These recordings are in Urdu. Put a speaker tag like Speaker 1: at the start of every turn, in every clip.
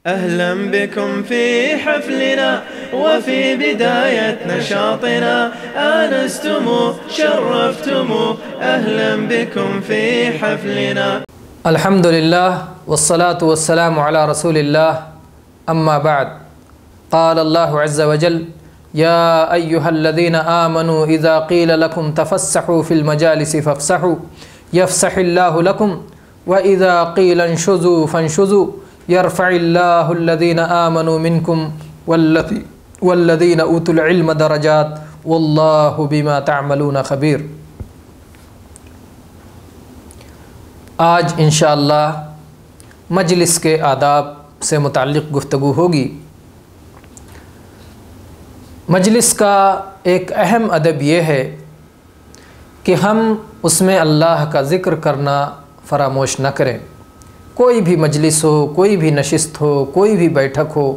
Speaker 1: أهلا بكم في حفلنا وفي بداية نشاطنا، آنستم شرفتم، أهلا بكم في حفلنا.
Speaker 2: الحمد لله والصلاة والسلام على رسول الله، أما بعد. قال الله عز وجل: يا أيها الذين آمنوا إذا قيل لكم تفسحوا في المجالس فافسحوا يفسح الله لكم وإذا قيل انشزوا فانشزوا يرفع الله الذين آمنوا منكم والذين أوتوا العلم درجات والله بما تعملون خبیر۔ آج انشاءاللہ مجلس کے آداب سے متعلق گفتگو ہوگی۔ مجلس کا ایک اہم ادب یہ ہے کہ ہم اس میں اللہ کا ذکر کرنا فراموش نہ کریں۔ کوئی بھی مجلس ہو، کوئی بھی نشست ہو، کوئی بھی بیٹھک ہو،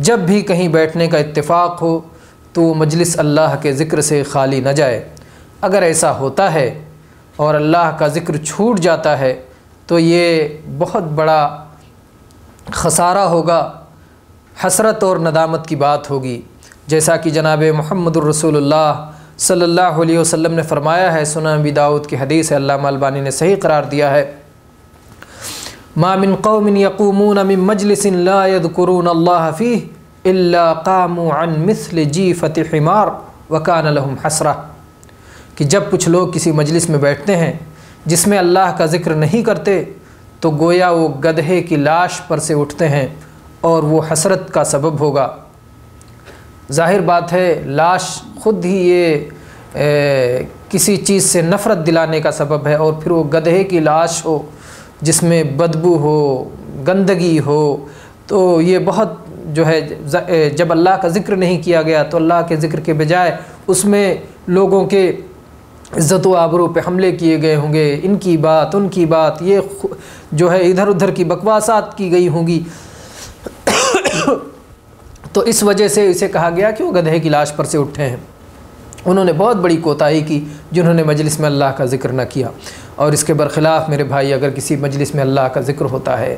Speaker 2: جب بھی کہیں بیٹھنے کا اتفاق ہو تو مجلس اللہ کے ذکر سے خالی نہ جائے۔ اگر ایسا ہوتا ہے اور اللہ کا ذکر چھوٹ جاتا ہے تو یہ بہت بڑا خسارہ ہوگا، حسرت اور ندامت کی بات ہوگی۔ جیسا کہ جناب محمد الرسول اللہ صلی اللہ علیہ وسلم نے فرمایا ہے، سنن ابی داؤد کی حدیث ہے، علامہ البانی نے صحیح قرار دیا ہے: ما من قوم يقومون من مجلس لا يذكرون الله فيه الا قاموا عن مثل جیفۃ حمار وكان لهم حسرہ، کہ جب کچھ لوگ کسی مجلس میں بیٹھتے ہیں جس میں اللہ کا ذکر نہیں کرتے تو گویا وہ گدھے کی لاش پر سے اٹھتے ہیں اور وہ حسرت کا سبب ہوگا۔ ظاہر بات ہے، لاش خود ہی یہ کسی چیز سے نفرت دلانے کا سبب ہے، اور پھر وہ گدھے کی لاش ہو جس میں بدبو ہو، گندگی ہو، تو یہ بہت جو ہے، جب اللہ کا ذکر نہیں کیا گیا تو اللہ کے ذکر کے بجائے اس میں لوگوں کے عزت و آبرو پہ حملے کیے گئے ہوں گے، ان کی بات ان کی بات، یہ جو ہے ادھر ادھر کی بکواسات کی گئی ہوں گی، تو اس وجہ سے اسے کہا گیا کہ وہ گدھے کی لاش پر سے اٹھے ہیں۔ انہوں نے بہت بڑی کوتاہی کی جنہوں نے مجلس میں اللہ کا ذکر نہ کیا۔ اور اس کے برخلاف میرے بھائی، اگر کسی مجلس میں اللہ کا ذکر ہوتا ہے،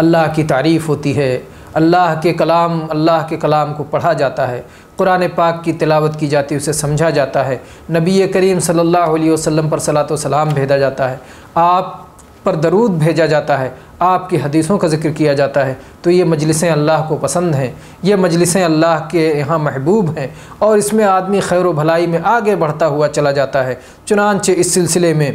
Speaker 2: اللہ کی تعریف ہوتی ہے، اللہ کے کلام کو پڑھا جاتا ہے، قرآن پاک کی تلاوت کی جاتی ہے، اسے سمجھا جاتا ہے، نبی کریم صلی اللہ علیہ وسلم پر صلاۃ و سلام بھیجا جاتا ہے، آپ پر درود بھیجا جاتا ہے، آپ کی حدیثوں کا ذکر کیا جاتا ہے، تو یہ مجلسیں اللہ کو پسند ہیں، یہ مجلسیں اللہ کے یہاں محبوب ہیں، اور اس میں آدمی خیر و بھلائی میں آگے بڑھتا ہوا چلا جاتا ہے۔ چنانچہ اس سلسلے میں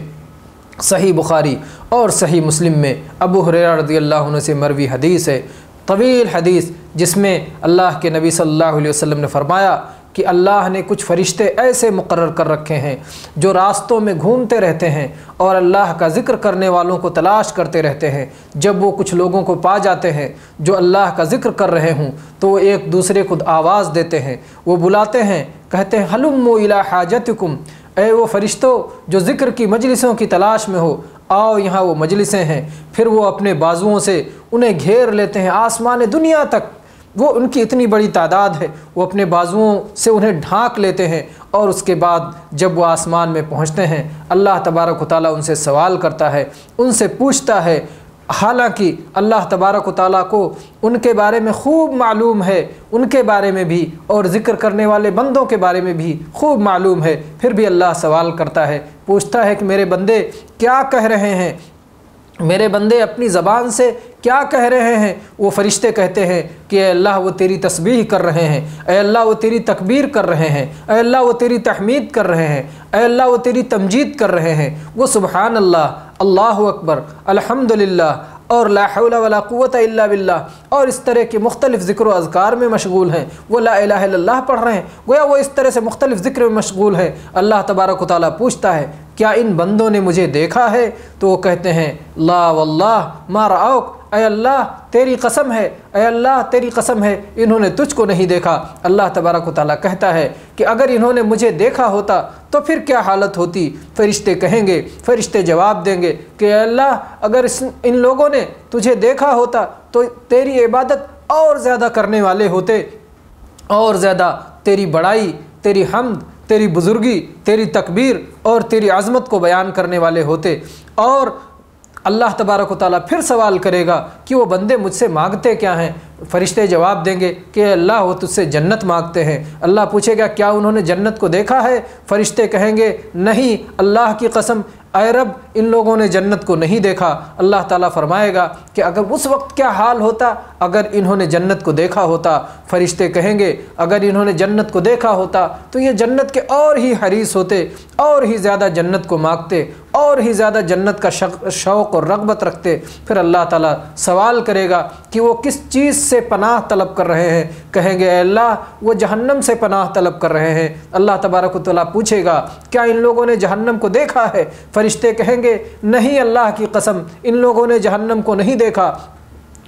Speaker 2: صحیح بخاری اور صحیح مسلم میں ابو ہریرہ رضی اللہ عنہ سے مروی حدیث ہے، طویل حدیث، جس میں اللہ کے نبی صلی اللہ علیہ وسلم نے فرمایا کہ اللہ نے کچھ فرشتے ایسے مقرر کر رکھے ہیں جو راستوں میں گھومتے رہتے ہیں اور اللہ کا ذکر کرنے والوں کو تلاش کرتے رہتے ہیں۔ جب وہ کچھ لوگوں کو پا جاتے ہیں جو اللہ کا ذکر کر رہے ہوں تو وہ ایک دوسرے کو آواز دیتے ہیں، وہ بلاتے ہیں، کہتے ہیں ہلموا الی حاجتکم، اے وہ فرشتوں جو ذکر کی مجلسوں کی تلاش میں ہو، آؤ یہاں وہ مجلسیں ہیں۔ پھر وہ اپنے بازوؤں سے انہیں گھیر لیتے ہیں، آسمان دنیا تک وہ ان کی اتنی بڑی تعداد ہے، وہ اپنے بازوؤں سے انہیں ڈھانک لیتے ہیں، اور اس کے بعد جب وہ آسمان میں پہنچتے ہیں اللہ تبارک و تعالیٰ ان سے سوال کرتا ہے، ان سے پوچھتا ہے، حالانکہ اللہ تبارک و تعالیٰ کو ان کے بارے میں خوب معلوم ہے، ان کے بارے میں بھی اور ذکر کرنے والے بندوں کے بارے میں بھی خوب معلوم ہے، پھر بھی اللہ سوال کرتا ہے، پوچھتا ہے کہ میرے بندے کیا کہہ رہے ہیں، میرے بندے اپنی زبان سے کیا کہہ رہے ہیں؟ وہ فرشتے کہتے ہیں کہ اے اللہ وہ تیری تسبیح کر رہے ہیں، اے اللہ وہ تیری تکبیر کر رہے ہیں، اے اللہ وہ تیری تحمید کر رہے ہیں، اے اللہ وہ تیری تمجید کر رہے ہیں، وہ سبحان اللہ، اللہ اکبر، الحمدللہ اور لا حول ولا قوت الا باللہ اور اس طرح کے مختلف ذکر و اذکار میں مشغول ہیں، وہ لا الہ الا اللہ پڑھ رہے ہیں، گویا وہ اس طرح سے مختلف ذکر میں مشغول ہے۔ اللہ تبارک و تعالیٰ پوچھتا ہے کیا ان بندوں نے مجھے دیکھا ہے؟ تو وہ کہتے ہیں لا واللہ ما رأوک، اے اللہ تیری قسم ہے، اے اللہ تیری قسم ہے، انہوں نے تجھ کو نہیں دیکھا۔ اللہ تبارک و تعالیٰ کہتا ہے کہ اگر انہوں نے مجھے دیکھا ہوتا تو پھر کیا حالت ہوتی؟ فرشتے کہیں گے، فرشتے جواب دیں گے کہ اے اللہ اگر ان لوگوں نے تجھے دیکھا ہوتا تو تیری عبادت اور زیادہ کرنے والے ہوتے، اور زیادہ تیری بڑائی، تیری حمد، تیری بزرگی، تیری تکبیر اور تیری عظمت کو بیان کرنے والے ہوتے، اور اللہ تبارک و تعالیٰ پھر سوال کرے گا کہ وہ بندے مجھ سے مانگتے کیا ہیں؟ فرشتے جواب دیں گے کہ اللہ وہ تجھ سے جنت مانگتے ہیں۔ اللہ پوچھے گا کیا انہوں نے جنت کو دیکھا ہے؟ فرشتے کہیں گے نہیں، اللہ کی قسم اے رب ان لوگوں نے جنت کو نہیں دیکھا۔ اللہ تعالیٰ فرمائے گا کہ اگر اس وقت کیا حال ہوتا اگر انہوں نے جنت کو دیکھا ہوتا؟ فرشتے کہیں گے اگر انہوں نے جنت کو دیکھا ہوتا تو یہ جنت کے اور ہی حریص ہوتے، اور ہی زیادہ جنت کو مانگتے، اور ہی زیادہ جنت کا شوق اور رغبت رکھتے۔ پھر اللہ تعالیٰ سوال کرے گا کہ وہ کس چیز سے پناہ طلب کر رہے ہیں؟ کہیں گے اے اللہ وہ جہنم سے پناہ طلب کر رہے ہیں۔ اللہ تبارک و تعالیٰ پوچھے گا کیا ان لوگوں نے جہنم کو دیکھا ہے؟ فرشتے کہیں گے نہیں، اللہ کی قسم ان لوگوں نے جہنم کو نہیں دیکھا۔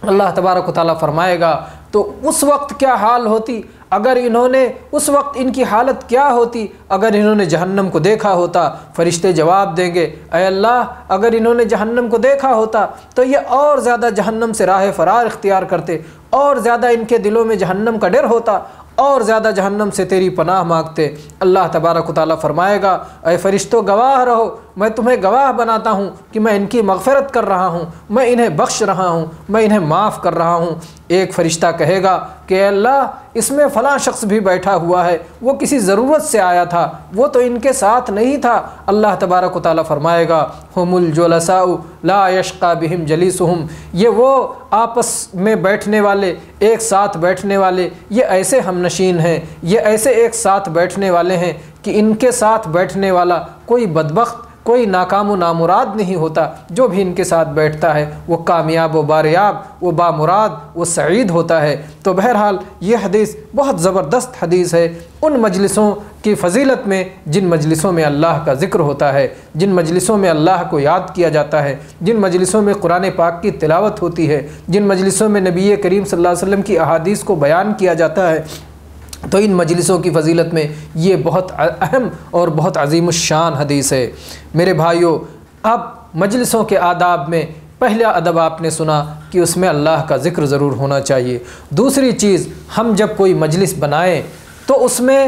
Speaker 2: اللہ تبارک و تعالیٰ فرمائے گا تو اس وقت کیا حال ہوتی اگر انہوں نے، اس وقت ان کی حالت کیا ہوتی اگر انہوں نے جہنم کو دیکھا ہوتا؟ فرشتے جواب دیں گے اے اللہ اگر انہوں نے جہنم کو دیکھا ہوتا تو یہ اور زیادہ جہنم سے راہ فرار اختیار کرتے، اور زیادہ ان کے دلوں میں جہنم کا ڈر ہوتا، اور زیادہ جہنم سے تیری پناہ مانگتے۔ اللہ تبارک و تعالیٰ فرمائے گا اے فرشتوں گواہ رہو، میں تمہیں گواہ بناتا ہوں کہ میں ان کی مغفرت کر رہا ہوں، میں انہیں بخش رہا ہوں، میں انہیں معاف کر رہا ہوں۔ ایک فرشتہ کہے گا کہ اے اللہ اس میں فلاں شخص بھی بیٹھا ہوا ہے، وہ کسی ضرورت سے آیا تھا، وہ تو ان کے ساتھ نہیں تھا۔ اللہ تبارک و تعالیٰ فرمائے گا ہم الجلساء لا یشقی بہم جلیسہم، یہ وہ آپس میں بیٹھنے والے، ایک ساتھ بیٹھنے والے، یہ ایسے ہم نشین ہیں، یہ ایسے ایک ساتھ بیٹھنے والے ہیں کہ ان کے ساتھ بیٹھنے والا کوئی بدبخت، کوئی ناکام و نامراد نہیں ہوتا۔ جو بھی ان کے ساتھ بیٹھتا ہے وہ کامیاب و باریاب، وہ بامراد، وہ سعید ہوتا ہے۔ تو بہرحال یہ حدیث بہت زبردست حدیث ہے ان مجلسوں کی فضیلت میں جن مجلسوں میں اللہ کا ذکر ہوتا ہے، جن مجلسوں میں اللہ کو یاد کیا جاتا ہے، جن مجلسوں میں قرآن پاک کی تلاوت ہوتی ہے، جن مجلسوں میں نبی کریم صلی اللہ علیہ وسلم کی احادیث کو بیان کیا جاتا ہے۔ تو ان مجلسوں کی فضیلت میں یہ بہت اہم اور بہت عظیم الشان حدیث ہے۔ میرے بھائیوں، اب مجلسوں کے آداب میں پہلا ادب آپ نے سنا کہ اس میں اللہ کا ذکر ضرور ہونا چاہیے۔ دوسری چیز، ہم جب کوئی مجلس بنائیں تو اس میں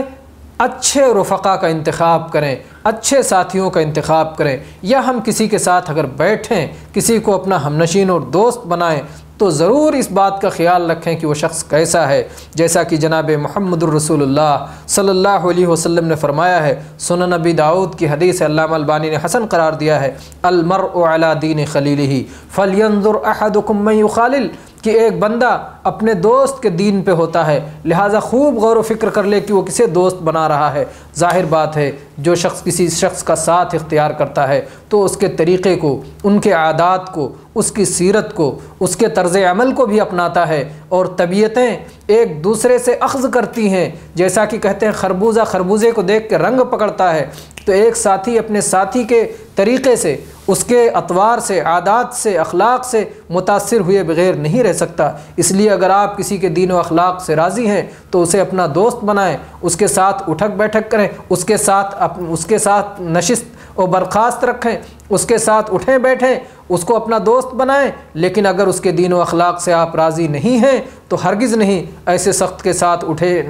Speaker 2: اچھے رفقا کا انتخاب کریں، اچھے ساتھیوں کا انتخاب کریں، یا ہم کسی کے ساتھ اگر بیٹھیں، کسی کو اپنا ہمنشین اور دوست بنائیں تو ضرور اس بات کا خیال رکھیں کہ وہ شخص کیسا ہے۔ جیسا کہ جناب محمد الرسول اللہ صلی اللہ علیہ وسلم نے فرمایا ہے، سنن نبی داؤد کی حدیث علامہ البانی نے حسن قرار دیا ہے، المرء علی دین خلیلہ فلینظر احدکم من یخالل، کہ ایک بندہ اپنے دوست کے دین پہ ہوتا ہے، لہٰذا خوب غور و فکر کر لے کہ وہ کسے دوست بنا رہا ہے۔ ظاہر بات ہے جو شخص کسی شخص کا ساتھ اختیار کرتا ہے تو اس کے طریقے کو، ان کے عادات کو، اس کی سیرت کو، اس کے طرز عمل کو بھی اپناتا ہے، اور طبیعتیں ایک دوسرے سے اخذ کرتی ہیں۔ جیسا کہ کہتے ہیں خربوزہ خربوزے کو دیکھ کے رنگ پکڑتا ہے، تو ایک ساتھی اپنے ساتھی کے طریقے سے، اس کے اطوار سے، عادات سے، اخلاق سے متاثر ہوئے بغیر نہیں رہ سکتا۔ اس لیے اگر آپ کسی کے دین و اخلاق سے راضی ہیں تو اسے اپنا دوست بنائیں، اس کے ساتھ اٹھک بیٹھک کریں، اس کے ساتھ نشست و برخاست رکھیں، اس کے ساتھ اٹھیں بیٹھیں، اس کو اپنا دوست بنائیں۔ لیکن اگر اس کے دین و اخلاق سے آپ راضی نہیں ہیں تو ہرگز نہیں ایسے سخت کے ساتھ اٹھیں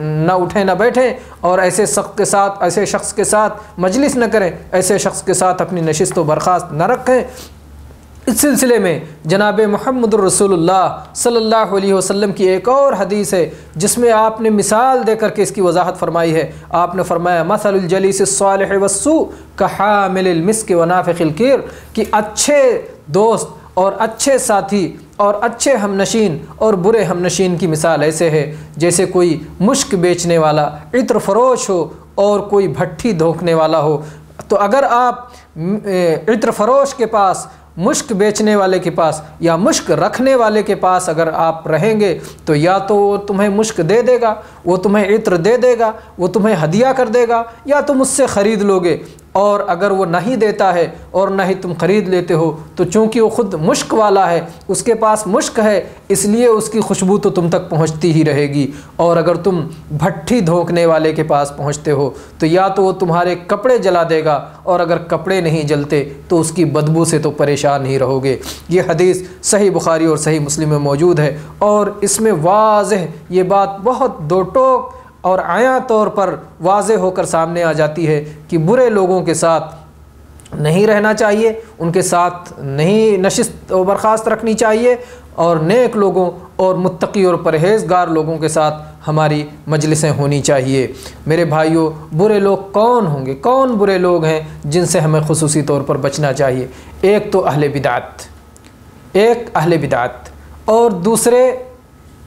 Speaker 2: نہ بیٹھیں، اور ایسے شخص کے ساتھ مجلس نہ کریں، ایسے شخص کے ساتھ اپنی نشست و برخاست نہ رکھیں۔ اس سلسلے میں جناب محمد الرسول اللہ صلی اللہ علیہ وسلم کی ایک اور حدیث ہے جس میں آپ نے مثال دے کر کے اس کی وضاحت فرمائی ہے۔ آپ نے فرمایا مثل الجلیس الصالح والسوء کحامل المسک ونافخ الکیر، کہ اچھے دوست اور اچھے ساتھی اور اچھے ہمنشین اور برے ہمنشین کی مثال ایسے ہے جیسے کوئی مشک بیچنے والا عطر فروش ہو اور کوئی بھٹی دھونکنے والا ہو۔ تو اگر آپ عطر فروش کے پاس، مشک بیچنے والے کے پاس یا مشک رکھنے والے کے پاس اگر آپ رہیں گے تو یا تو وہ تمہیں مشک دے دے گا، وہ تمہیں عطر دے دے گا، وہ تمہیں ہدیہ کر دے گا، یا تم اس سے خرید لو گے۔ اور اگر وہ نہیں دیتا ہے اور نہ ہی تم خرید لیتے ہو تو چونکہ وہ خود مشک والا ہے، اس کے پاس مشک ہے، اس لیے اس کی خوشبو تو تم تک پہنچتی ہی رہے گی۔ اور اگر تم بھٹی دھونکنے والے کے پاس پہنچتے ہو تو یا تو وہ تمہارے کپڑے جلا دے گا، اور اگر کپڑے نہیں جلتے تو اس کی بدبو سے تو پریشان ہی رہو گے۔ یہ حدیث صحیح بخاری اور صحیح مسلم میں موجود ہے، اور اس میں واضح یہ بات بہت دو ٹوک اور عیاں طور پر واضح ہو کر سامنے آ جاتی ہے کہ برے لوگوں کے ساتھ نہیں رہنا چاہیے، ان کے ساتھ نہیں نشست و برخاست رکھنی چاہیے، اور نیک لوگوں اور متقی اور پرہیزگار لوگوں کے ساتھ ہماری مجلسیں ہونی چاہیے۔ میرے بھائیوں، برے لوگ کون ہوں گے؟ کون برے لوگ ہیں جن سے ہمیں خصوصی طور پر بچنا چاہیے؟ ایک تو اہل بدعت، اور دوسرے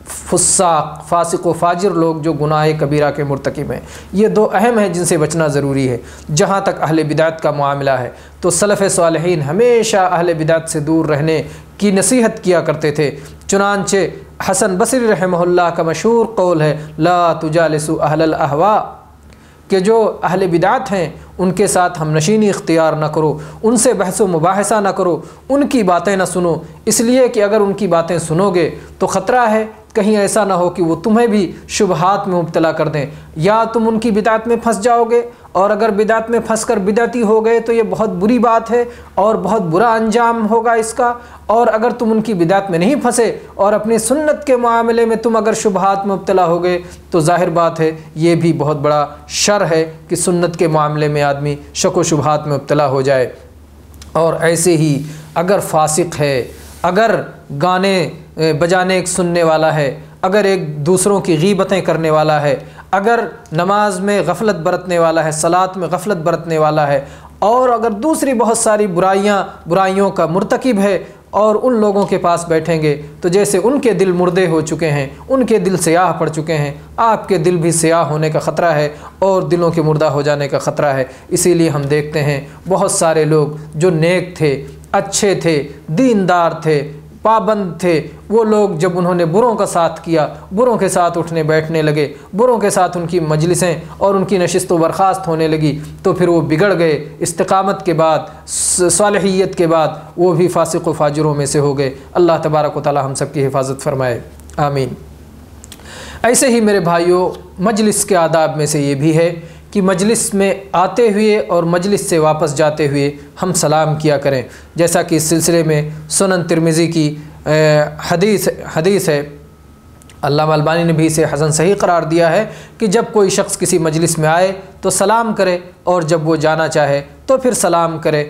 Speaker 2: فساق، فاسق و فاجر لوگ جو گناہ کبیرہ کے مرتکب ہیں۔ یہ دو اہم ہیں جن سے بچنا ضروری ہے۔ جہاں تک اہل بدعت کا معاملہ ہے تو سلف صالحین ہمیشہ اہل بدعت سے دور رہنے کی نصیحت کیا کرتے تھے۔ چنانچہ حسن بصری رحمہ اللہ کا مشہور قول ہے لا تجالسوا اہل الاہواء، کہ جو اہل بدعت ہیں ان کے ساتھ ہم نشینی اختیار نہ کرو، ان سے بحث و مباحثہ نہ کرو، ان کی باتیں نہ سنو، اس لیے کہ اگر ان کی باتیں سنو گے تو خطرہ ہے کہیں ایسا نہ ہو کہ وہ تمہیں بھی شبہات میں مبتلا کر دیں، یا تم ان کی بدعت میں پھنس جاؤ گے، اور اگر بدعت میں پھنس کر بدعتی ہو گئے تو یہ بہت بری بات ہے اور بہت برا انجام ہوگا اس کا۔ اور اگر تم ان کی بدعت میں نہیں پھنسے اور اپنی سنت کے معاملے میں تم اگر شبہات میں مبتلا ہو گئے تو ظاہر بات ہے یہ بھی بہت بڑا شر ہے کہ سنت کے معاملے میں آدمی شک و شبہات میں مبتلا ہو جائے۔ اور ایسے ہی اگر فاسق ہے، اگر گانے بجانے ایک سننے والا ہے، اگر ایک دوسروں کی غیبتیں کرنے والا ہے، اگر نماز میں غفلت برتنے والا ہے، صلاۃ میں غفلت برتنے والا ہے، اور اگر دوسری بہت ساری برائیوں کا مرتکب ہے، اور ان لوگوں کے پاس بیٹھیں گے تو جیسے ان کے دل مردے ہو چکے ہیں، ان کے دل سیاہ پڑ چکے ہیں، آپ کے دل بھی سیاہ ہونے کا خطرہ ہے اور دلوں کے مردہ ہو جانے کا خطرہ ہے۔ اسی لیے ہم دیکھتے ہیں بہت سارے لوگ جو نیک تھے، اچھے تھے، دیندار تھے، پابند تھے، وہ لوگ جب انہوں نے بروں کا ساتھ کیا، بروں کے ساتھ اٹھنے بیٹھنے لگے، بروں کے ساتھ ان کی مجلسیں اور ان کی نشست و برخاست ہونے لگی تو پھر وہ بگڑ گئے۔ استقامت کے بعد، صالحیت کے بعد وہ بھی فاسق و فاجروں میں سے ہو گئے۔ اللہ تبارک و تعالی ہم سب کی حفاظت فرمائے، آمین۔ ایسے ہی میرے بھائیوں، مجلس کے آداب میں سے یہ بھی ہے کہ مجلس میں آتے ہوئے اور مجلس سے واپس جاتے ہوئے ہم سلام کیا کریں، جیسا کہ اس سلسلے میں سنن ترمذی کی حدیث ہے، علامہ البانی نے بھی اسے حسن صحیح قرار دیا ہے کہ جب کوئی شخص کسی مجلس میں آئے تو سلام کرے، اور جب وہ جانا چاہے تو پھر سلام کرے۔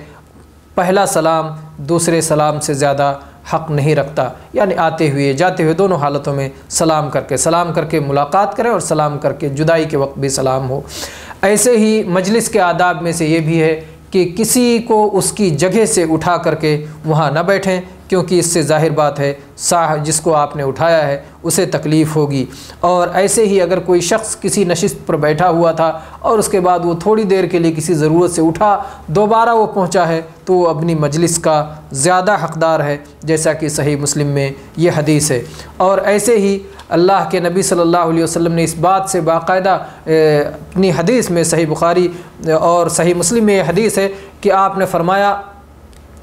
Speaker 2: پہلا سلام دوسرے سلام سے زیادہ حق نہیں رکھتا، یعنی آتے ہوئے جاتے ہوئے دونوں حالتوں میں سلام کر کے ملاقات کریں، اور سلام کر کے جدائی کے وقت بھی سلام ہو۔ ایسے ہی مجلس کے آداب میں سے یہ بھی ہے کہ کسی کو اس کی جگہ سے اٹھا کر کے وہاں نہ بیٹھیں، کیونکہ اس سے ظاہر بات ہے جس کو آپ نے اٹھایا ہے اسے تکلیف ہوگی۔ اور ایسے ہی اگر کوئی شخص کسی نشست پر بیٹھا ہوا تھا اور اس کے بعد وہ تھوڑی دیر کے لیے کسی ضرورت سے اٹھا، دوبارہ وہ پہنچا ہے تو وہ اپنی مجلس کا زیادہ حقدار ہے، جیسا کہ صحیح مسلم میں یہ حدیث ہے۔ اور ایسے ہی اللہ کے نبی صلی اللہ علیہ وسلم نے اس بات سے باقاعدہ اپنی حدیث میں، صحیح بخاری اور صحیح مسلم میں یہ حدیث ہے کہ آپ نے فرمایا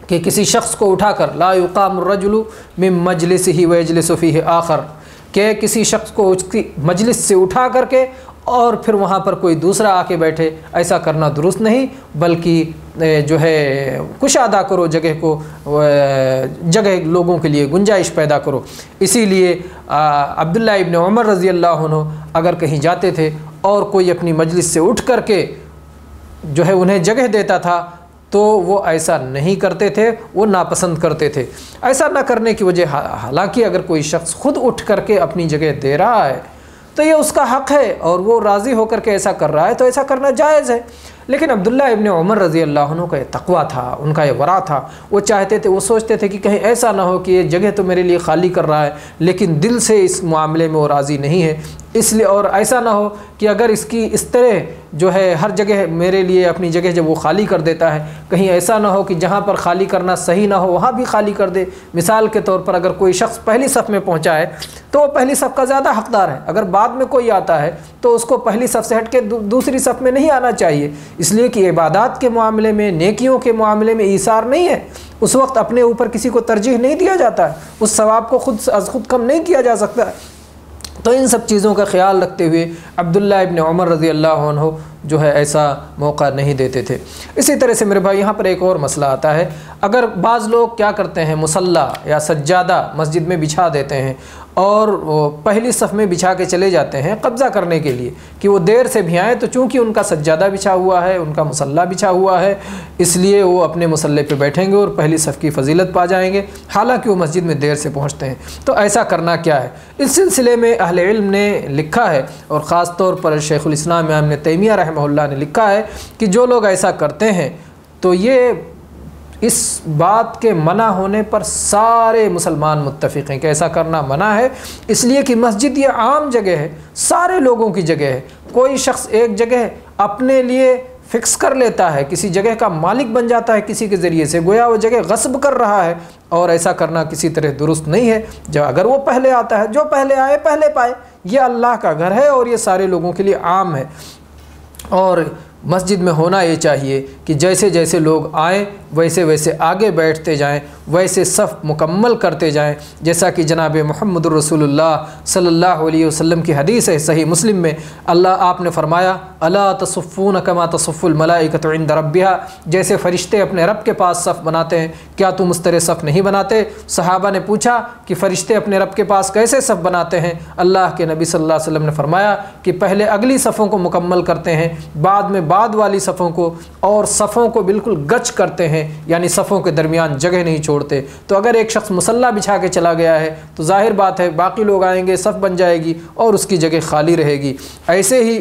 Speaker 2: کہ کسی شخص کو اٹھا کر لا یقام الرجل من مجلسہ ویجلس فیہ آخر، کہ کسی شخص کو اس کی مجلس سے اٹھا کر کے اور پھر وہاں پر کوئی دوسرا آ کے بیٹھے، ایسا کرنا درست نہیں، بلکہ جو ہے کشادہ کرو جگہ کو، جگہ لوگوں کے لیے گنجائش پیدا کرو۔ اسی لیے عبداللہ ابن عمر رضی اللہ عنہ اگر کہیں جاتے تھے اور کوئی اپنی مجلس سے اٹھ کر کے جو ہے انہیں جگہ دیتا تھا تو وہ ایسا نہیں کرتے تھے، وہ ناپسند کرتے تھے۔ ایسا نہ کرنے کی وجہ، حالانکہ اگر کوئی شخص خود اٹھ کر کے اپنی جگہ دے رہا ہے تو یہ اس کا حق ہے اور وہ راضی ہو کر کے ایسا کر رہا ہے تو ایسا کرنا جائز ہے۔ لیکن عبداللہ ابن عمر رضی اللہ عنہ کا یہ تقویٰ تھا، ان کا یہ ورع تھا، وہ چاہتے تھے، وہ سوچتے تھے کہ کہیں ایسا نہ ہو کہ یہ جگہ تو میرے لیے خالی کر رہا ہے لیکن دل سے اس معاملے میں وہ راضی نہیں ہے، اس لیے، اور ایسا نہ ہو کہ اگر اس کی اس طرح جو ہے ہر جگہ میرے لیے اپنی جگہ جب وہ خالی کر دیتا ہے، کہیں ایسا نہ ہو کہ جہاں پر خالی کرنا صحیح نہ ہو وہاں بھی خالی کر دے۔ مثال کے طور پر اگر کوئی شخص پہلی صف میں پہنچا ہے تو وہ پہلی صف کا زیادہ حقدار ہے، اگر بعد میں کوئی آتا ہے تو اس کو پہلی صف سے ہٹ کے دوسری صف میں نہیں آنا چاہیے، اس لیے کہ عبادات کے معاملے میں، نیکیوں کے معاملے میں ایثار نہیں ہے، اس وقت اپنے اوپر کسی کو ترجیح نہیں دیا جاتا ہے، اس ثواب کو خود از خود کم نہیں کیا جا سکتا ہے۔ تو ان سب چیزوں کا خیال رکھتے ہوئے عبداللہ ابن عمر رضی اللہ عنہ جو ہے ایسا موقع نہیں دیتے تھے۔ اسی طرح سے میرے بھائی یہاں پر ایک اور مسئلہ آتا ہے، اگر بعض لوگ کیا کرتے ہیں مصلی یا سجادہ مسجد میں بچھا دیتے ہیں اور پہلی صف میں بچھا کے چلے جاتے ہیں قبضہ کرنے کے لیے کہ وہ دیر سے بھی آئیں، تو چونکہ ان کا سجادہ بچھا ہوا ہے، ان کا مصلی بچھا ہوا ہے، اس لیے وہ اپنے مصلی پہ بیٹھیں گے اور پہلی صف کی فضیلت پا جائیں گے، حالانکہ وہ مسجد میں دیر سے پہنچتے ہیں۔ تو ایسا کرنا کیا ہے؟ اس سلسلے میں اہل علم نے لکھا ہے، اور خاص طور پر شیخ الاسلام ابن تیمیہ رحمہ اللہ نے لکھا ہے کہ جو لوگ ایسا کرتے ہیں تو یہ اس بات کے منع ہونے پر سارے مسلمان متفق ہیں کہ ایسا کرنا منع ہے، اس لیے کہ مسجد یہ عام جگہ ہے، سارے لوگوں کی جگہ ہے۔ کوئی شخص ایک جگہ اپنے لیے فکس کر لیتا ہے، کسی جگہ کا مالک بن جاتا ہے کسی کے ذریعے سے، گویا وہ جگہ غصب کر رہا ہے، اور ایسا کرنا کسی طرح درست نہیں ہے۔ جب اگر وہ پہلے آتا ہے، جو پہلے آئے پہلے پائے، یہ اللہ کا گھر ہے اور یہ سارے لوگوں کے لیے عام ہے۔ اور مسجد میں ہونا یہ چاہیے کہ جیسے جیسے لوگ آئیں ویسے ویسے آگے بیٹھتے جائیں، ویسے صف مکمل کرتے جائیں، جیسا کہ جناب محمد الرسول اللہ صلی اللہ علیہ وسلم کی حدیث ہے صحیح مسلم میں، آپ نے فرمایا الا تصفون کما تصف الملائکۃ عند ربھا، جیسے فرشتے اپنے رب کے پاس صف بناتے ہیں کیا تم اس طرح صف نہیں بناتے؟ صحابہ نے پوچھا کہ فرشتے اپنے رب کے پاس کیسے صف بناتے ہیں؟ اللہ کے نبی صلی اللہ علیہ وسلم نے فرمایا کہ پہلے اگلی صفوں کو مکمل کرتے ہیں، بعد میں بعد والی صفوں کو، اور صفوں کو بالکل گچ کرتے ہیں، یعنی صفوں کے درمیان جگہ نہیں چھوڑتے۔ تو اگر ایک شخص مصلی بچھا کے چلا گیا ہے تو ظاہر بات ہے باقی لوگ آئیں گے، صف بن جائے گی اور اس کی جگہ خالی رہے گی۔ ایسے ہی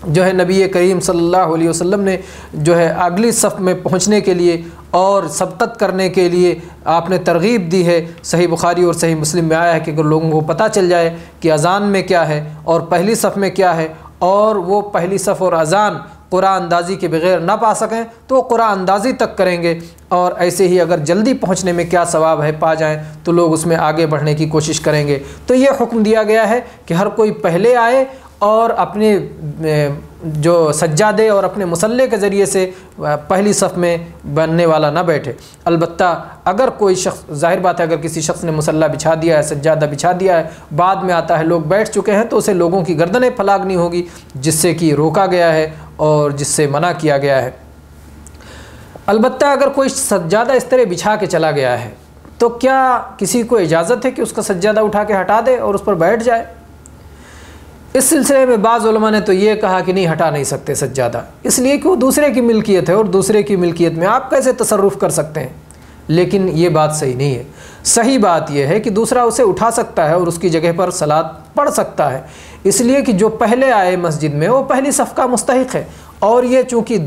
Speaker 2: جو ہے نبی کریم صلی اللہ علیہ وسلم نے جو ہے اگلی صف میں پہنچنے کے لیے اور سبقت کرنے کے لیے آپ نے ترغیب دی ہے۔ صحیح بخاری اور صحیح مسلم میں آیا ہے کہ اگر لوگوں کو پتہ چل جائے کہ اذان میں کیا ہے اور پہلی صف میں کیا ہے، اور وہ پہلی صف اور اذان قرآن اندازی کے بغیر نہ پا سکیں تو وہ قرآن اندازی تک کریں گے، اور ایسے ہی اگر جلدی پہنچنے میں کیا ثواب ہے پا جائیں تو لوگ اس میں آگے بڑھنے کی کوشش کریں گے۔ تو یہ حکم دیا گیا ہے کہ ہر کوئی پہلے آئے اور اپنے جو سجادے اور اپنے مصلی کے ذریعے سے پہلی صف میں بننے والا نہ بیٹھے۔ البتہ اگر کوئی شخص، ظاہر بات ہے اگر کسی شخص نے مصلی بچھا دیا ہے، سجادہ بچھا دیا ہے، بعد میں آتا ہے لوگ بیٹھ چکے ہیں، تو اسے لوگوں کی گردنیں پھلاگنی ہوگی، جس سے کہ روکا گیا ہے اور جس سے منع کیا گیا ہے۔ البتہ اگر کوئی سجادہ اس طرح بچھا کے چلا گیا ہے تو کیا کسی کو اجازت ہے کہ اس کا سجادہ اٹھا کے ہٹا دے اور اس پر بیٹھ جائے؟ اس سلسلے میں بعض علماء نے تو یہ کہا کہ نہیں، ہٹا نہیں سکتے سجادہ، اس لیے کہ وہ دوسرے کی ملکیت ہے اور دوسرے کی ملکیت میں آپ کیسے تصرف کر سکتے ہیں؟ لیکن یہ بات صحیح نہیں ہے۔ صحیح بات یہ ہے کہ دوسرا اسے اٹھا سکتا ہے اور اس کی جگہ پر صلاۃ پڑھ سکتا ہے، اس لیے کہ جو پہلے آئے مسجد میں وہ پہلی صف کا مستحق ہے، اور یہ چونکہ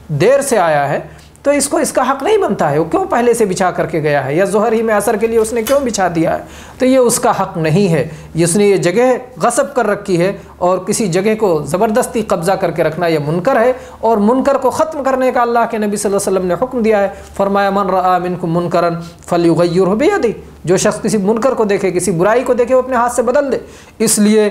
Speaker 2: دیر سے آیا ہے تو اس کو اس کا حق نہیں بنتا ہے، وہ کیوں پہلے سے بچھا کر کے گیا ہے، یا ظہر ہی میں عصر کے لیے اس نے کیوں بچھا دیا ہے، تو یہ اس کا حق نہیں ہے۔ اس نے یہ جگہ غصب کر رکھی ہے، اور کسی جگہ کو زبردستی قبضہ کر کے رکھنا یہ منکر ہے، اور منکر کو ختم کرنے کا اللہ کے نبی صلی اللہ علیہ وسلم نے حکم دیا ہے۔ فرمایا من رآ منکم منکرا فلیغیرہ بیدہ، جو شخص کسی منکر کو دیکھے، کسی برائی کو دیکھے، وہ اپنے ہاتھ سے بدل دے، اس لیے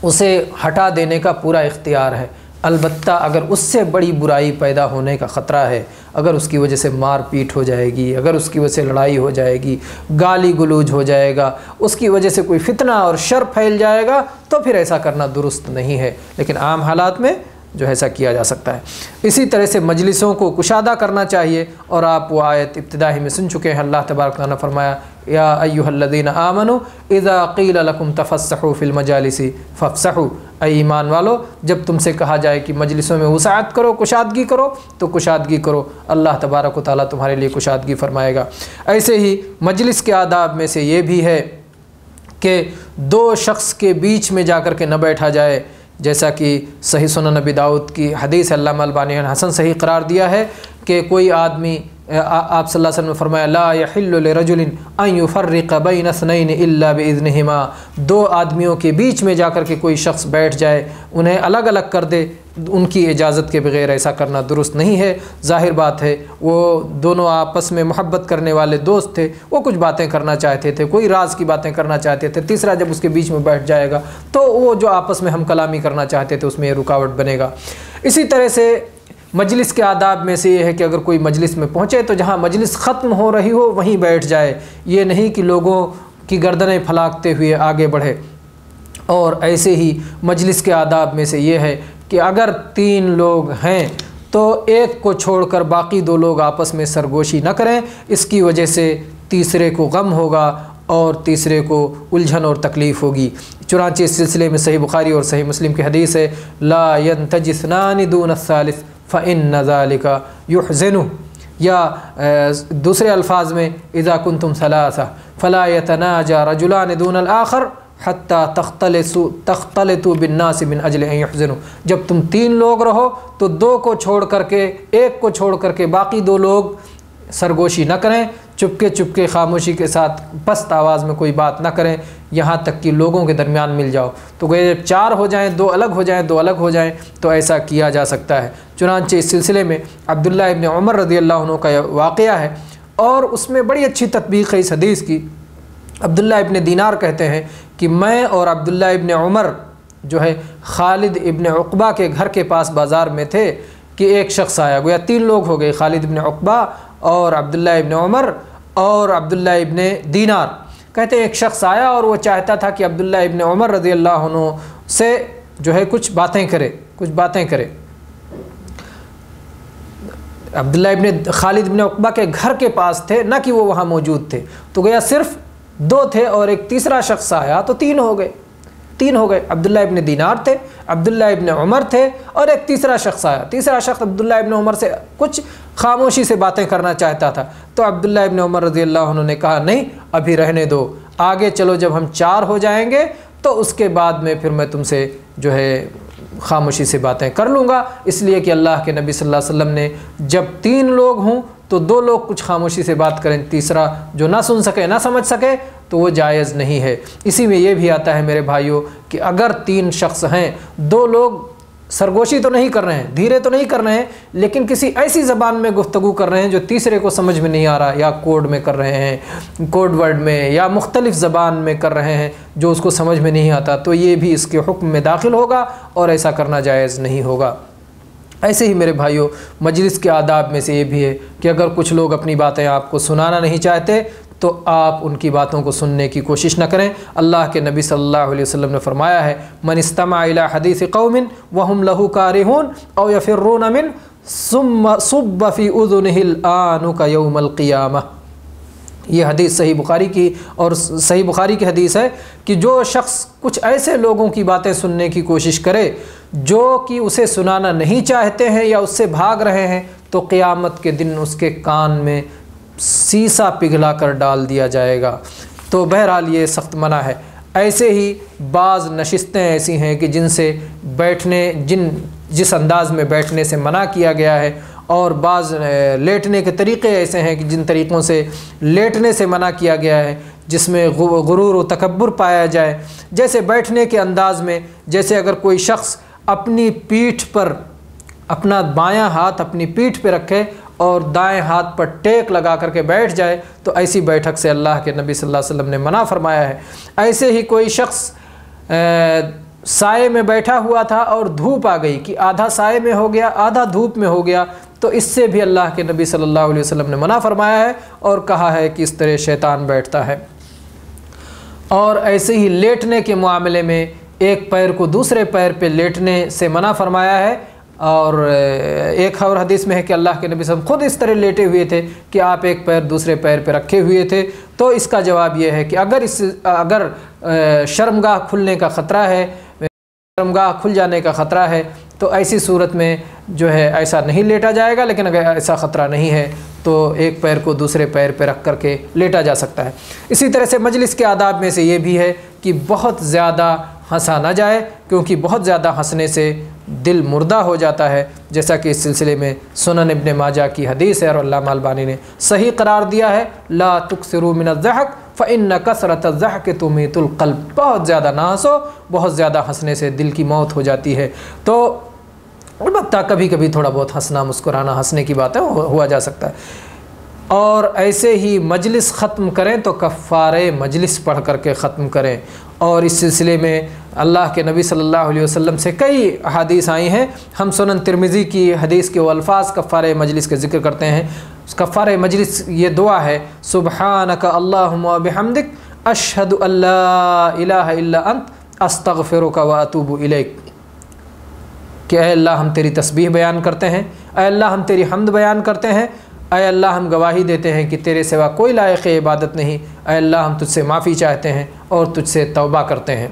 Speaker 2: اسے ہٹا دینے کا پورا اختیار ہے۔ البتہ اگر اس سے بڑی برائی پیدا ہونے کا خطرہ ہے، اگر اس کی وجہ سے مار پیٹ ہو جائے گی، اگر اس کی وجہ سے لڑائی ہو جائے گی، گالی گلوچ ہو جائے گا، اس کی وجہ سے کوئی فتنہ اور شر پھیل جائے گا، تو پھر ایسا کرنا درست نہیں ہے، لیکن عام حالات میں جو ایسا کیا جا سکتا ہے۔ اسی طرح سے مجلسوں کو کشادہ کرنا چاہیے، اور آپ وہ آیت ابتدائی میں سن چکے ہیں، اللہ تبارک و تعالیٰ نے فرمایا یا ایھا الذین آمنوا اذا قیل لکم تفسحوا فی المجالس فافسحوا، اے ایمان والو جب تم سے کہا جائے کہ مجلسوں میں وسعت کرو، کشادگی کرو، تو کشادگی کرو، اللہ تبارک و تعالیٰ تمہارے لیے کشادگی فرمائے گا۔ ایسے ہی مجلس کے آداب میں سے یہ بھی ہے کہ دو شخص کے بیچ میں جا کر کے نہ بیٹھا جائے، جیسا کہ صحیح سنن نبی داؤد کی حدیث علامہ البانی نے حسن صحیح قرار دیا ہے کہ کوئی آدمی، آپ صلی اللہ علیہ وسلم نے فرمایا لا یحل لرجل ان یفرق بین اثنین الا باذنہما، دو آدمیوں کے بیچ میں جا کر کے کوئی شخص بیٹھ جائے، انہیں الگ الگ کر دے، ان کی اجازت کے بغیر ایسا کرنا درست نہیں ہے۔ ظاہر بات ہے وہ دونوں آپس میں محبت کرنے والے دوست تھے، وہ کچھ باتیں کرنا چاہتے تھے، کوئی راز کی باتیں کرنا چاہتے تھے، تیسرا جب اس کے بیچ میں بیٹھ جائے گا تو وہ جو آپس میں ہم کلامی کرنا چاہتے تھے اس میں یہ رکاوٹ بنے گا۔ اسی طرح سے مجلس کے آداب میں سے یہ ہے کہ اگر کوئی مجلس میں پہنچے تو جہاں مجلس ختم ہو رہی ہو وہیں بیٹھ جائے، یہ نہیں کہ لوگوں کی گردنیں پھلاکتے ہوئے آگے بڑھے۔ اور ایسے ہی مجلس کے آداب میں سے یہ ہے کہ اگر 3 لوگ ہیں تو ایک کو چھوڑ کر باقی 2 لوگ آپس میں سرگوشی نہ کریں، اس کی وجہ سے تیسرے کو غم ہوگا اور تیسرے کو الجھن اور تکلیف ہوگی۔ چنانچہ اس سلسلے میں صحیح بخاری اور صحیح مسلم کی حدیث ہے، لا ينتج اثنان دون الثالث فإن ذلك يحزنه، یا دوسرے الفاظ میں اذا کنتم ثلاثہ فلا يتناجى رجلان دون الآخر حتى تختلطوا بالناس من اجل ان يحزنوا، جب تم 3 لوگ رہو تو 2 کو چھوڑ کر کے، ایک کو چھوڑ کر کے باقی 2 لوگ سرگوشی نہ کریں، چپکے خاموشی کے ساتھ پست آواز میں کوئی بات نہ کریں یہاں تک کہ لوگوں کے درمیان مل جاؤ۔ تو گویا جب 4 ہو جائیں، 2 الگ ہو جائیں، 2 الگ ہو جائیں تو ایسا کیا جا سکتا ہے۔ چنانچہ اس سلسلے میں عبداللہ ابن عمر رضی اللہ عنہ کا واقعہ ہے اور اس میں بڑی اچھی تطبیق ہے اس حدیث کی۔ عبداللہ ابن دینار کہتے ہیں کہ میں اور عبداللہ ابن عمر جو ہے خالد ابن عقبہ کے گھر کے پاس بازار میں تھے کہ ایک شخص آیا، گویا 3 لوگ ہو گئے، خالد ابن عقبہ اور عبداللہ ابن عمر اور عبداللہ ابن دینار۔ کہتے ہیں ایک شخص آیا اور وہ چاہتا تھا کہ عبداللہ ابن عمر رضی اللہ عنہ سے جو ہے کچھ باتیں کرے۔ عبداللہ ابن خالد ابن عقبہ کے گھر کے پاس تھے، نہ کہ وہ وہاں موجود تھے، تو گویا صرف 2 تھے اور ایک تیسرا شخص آیا تو 3 ہو گئے۔ عبداللہ ابن دینار تھے، عبداللہ ابن عمر تھے اور ایک تیسرا شخص آیا۔ تیسرا شخص عبداللہ ابن عمر سے کچھ خاموشی سے باتیں کرنا چاہتا تھا، تو عبداللہ ابن عمر رضی اللہ عنہ نے کہا نہیں، ابھی رہنے دو، آگے چلو، جب ہم 4 ہو جائیں گے تو اس کے بعد میں پھر میں تم سے جو ہے خاموشی سے باتیں کر لوں گا، اس لیے کہ اللہ کے نبی صلی اللہ علیہ وسلم نے جب 3 لوگ ہوں تو 2 لوگ کچھ خاموشی سے بات کریں، تیسرا جو نہ سن سکے، نہ سمجھ سکے تو وہ جائز نہیں ہے۔ اسی میں یہ بھی آتا ہے میرے بھائیوں کہ اگر 3 شخص ہیں، 2 لوگ سرگوشی تو نہیں کر رہے ہیں، دھیرے تو نہیں کر رہے ہیں، لیکن کسی ایسی زبان میں گفتگو کر رہے ہیں جو تیسرے کو سمجھ میں نہیں آ رہا، یا کوڈ میں کر رہے ہیں، کوڈ ورڈ میں، یا مختلف زبان میں کر رہے ہیں جو اس کو سمجھ میں نہیں آتا، تو یہ بھی اس کے حکم میں داخل ہوگا اور ایسا کرنا جائز نہیں ہوگا۔ ایسے ہی میرے بھائیوں مجلس کے آداب میں سے یہ بھی ہے کہ اگر کچھ لوگ اپنی باتیں آپ کو سنانا نہیں چاہتے تو آپ ان کی باتوں کو سننے کی کوشش نہ کریں۔ اللہ کے نبی صلی اللہ علیہ وسلم نے فرمایا ہے، من استمع الى حدیث قوم وهم له کارہون او یفرون من ثم صب في اذنه الآنک یوم القیامہ۔ یہ حدیث صحیح بخاری کی اور صحیح بخاری کی حدیث ہے کہ جو شخص کچھ ایسے لوگوں کی باتیں سننے کی کوشش کرے جو کہ اسے سنانا نہیں چاہتے ہیں یا اس سے بھاگ رہے ہیں، تو قیامت کے دن اس کے کان میں سیسا پگھلا کر ڈال دیا جائے گا۔ تو بہرحال یہ سخت منع ہے۔ ایسے ہی بعض نشستیں ایسی ہیں کہ جن سے جس انداز میں بیٹھنے سے منع کیا گیا ہے، اور بعض لیٹنے کے طریقے ایسے ہیں کہ جن طریقوں سے لیٹنے سے منع کیا گیا ہے جس میں غرور و تکبر پایا جائے۔ جیسے بیٹھنے کے انداز میں، جیسے اگر کوئی شخص اپنی پیٹھ پر اپنا بایاں ہاتھ اپنی پیٹھ پہ رکھے اور دائیں ہاتھ پر ٹیک لگا کر کے بیٹھ جائے تو ایسی بیٹھک سے اللہ کے نبی صلی اللہ علیہ وسلم نے منع فرمایا ہے۔ ایسے ہی کوئی شخص سائے میں بیٹھا ہوا تھا اور دھوپ آ گئی کہ آدھا سائے میں ہو گیا، آدھا دھوپ میں ہو گیا، تو اس سے بھی اللہ کے نبی صلی اللہ علیہ وسلم نے منع فرمایا ہے اور کہا ہے کہ اس طرح شیطان بیٹھتا ہے۔ اور ایسے ہی لیٹنے کے معاملے میں ایک پیر کو دوسرے پیر پہ لیٹنے سے منع فرمایا ہے، اور ایک اور حدیث میں ہے کہ اللہ کے نبی صلی اللہ علیہ وسلم خود اس طرح لیٹے ہوئے تھے کہ آپ ایک پیر دوسرے پیر پہ رکھے ہوئے تھے۔ تو اس کا جواب یہ ہے کہ اگر شرمگاہ کھلنے کا خطرہ ہے، شرمگاہ کھل جانے کا خطرہ ہے، تو ایسی صورت میں جو ہے ایسا نہیں لیٹا جائے گا، لیکن اگر ایسا خطرہ نہیں ہے تو ایک پیر کو دوسرے پیر پہ رکھ کر کے لیٹا جا سکتا ہے۔ اسی طرح سے مجلس کے آداب میں سے یہ بھی ہے کہ بہت زیادہ ہنسا نہ جائے، کیونکہ بہت زیادہ ہنسنے سے دل مردہ ہو جاتا ہے، جیسا کہ اس سلسلے میں سنن ابن ماجہ کی حدیث ہے اور علامہ البانی نے صحیح قرار دیا ہے، لا تکثروا من الضحک فإن کثرۃ الضحک تمیت القلب۔ بہت زیادہ نہ ہنسو، بہت زیادہ ہنسنے سے دل کی موت ہو جاتی ہے۔ تو البتہ کبھی کبھی تھوڑا بہت ہنسنا مسکرانا ہنسنے کی بات ہے، ہوا جا سکتا ہے۔ اور ایسے ہی مجلس ختم کریں تو کفارے مجلس پڑھ کر کے ختم کریں، اور اس سلسلے میں اللہ کے نبی صلی اللہ علیہ وسلم سے کئی احادیث آئی ہیں۔ ہم سنن ترمذی کی حدیث کے وہ الفاظ کفارے مجلس کے ذکر کرتے ہیں۔ کفارے مجلس یہ دعا ہے، سبحانک اللہم وبحمدک اشہد ان لا الہ الا انت استغفرک واتوب الیک، کہ اے اللہ ہم تیری تسبیح بیان کرتے ہیں، اے اللہ ہم تیری حمد بیان کرتے ہیں، اے اللہ ہم گواہی دیتے ہیں کہ تیرے سوا کوئی لائق عبادت نہیں، اے اللہ ہم تجھ سے معافی چاہتے ہیں اور تجھ سے توبہ کرتے ہیں۔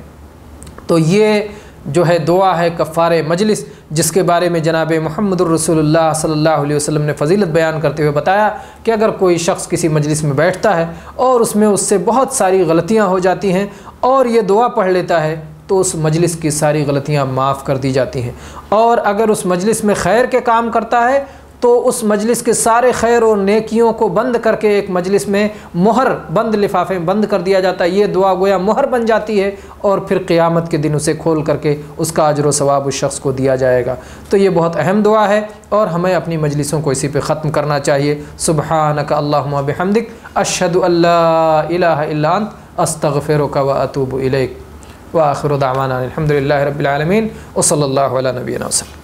Speaker 2: تو یہ جو ہے دعا ہے کفارہ مجلس، جس کے بارے میں جناب محمد الرسول اللہ صلی اللہ علیہ وسلم نے فضیلت بیان کرتے ہوئے بتایا کہ اگر کوئی شخص کسی مجلس میں بیٹھتا ہے اور اس میں اس سے بہت ساری غلطیاں ہو جاتی ہیں اور یہ دعا پڑھ لیتا ہے تو اس مجلس کی ساری غلطیاں معاف کر دی جاتی ہیں، اور اگر اس مجلس میں خیر کے کام کرتا ہے تو اس مجلس کے سارے خیر اور نیکیوں کو بند کر کے ایک مجلس میں مہر بند لفافے میں بند کر دیا جاتا ہے، یہ دعا گویا مہر بن جاتی ہے اور پھر قیامت کے دن اسے کھول کر کے اس کا اجر و ثواب اس شخص کو دیا جائے گا۔ تو یہ بہت اہم دعا ہے اور ہمیں اپنی مجلسوں کو اسی پہ ختم کرنا چاہیے۔ سبحانک اللہم و بحمدک، اشہد ان لا الہ الا انت، استغفرک و اتوب الیک، وآخر دعوانا الحمدللہ رب العالمین، وصلی اللہ علی نبینا وسلم۔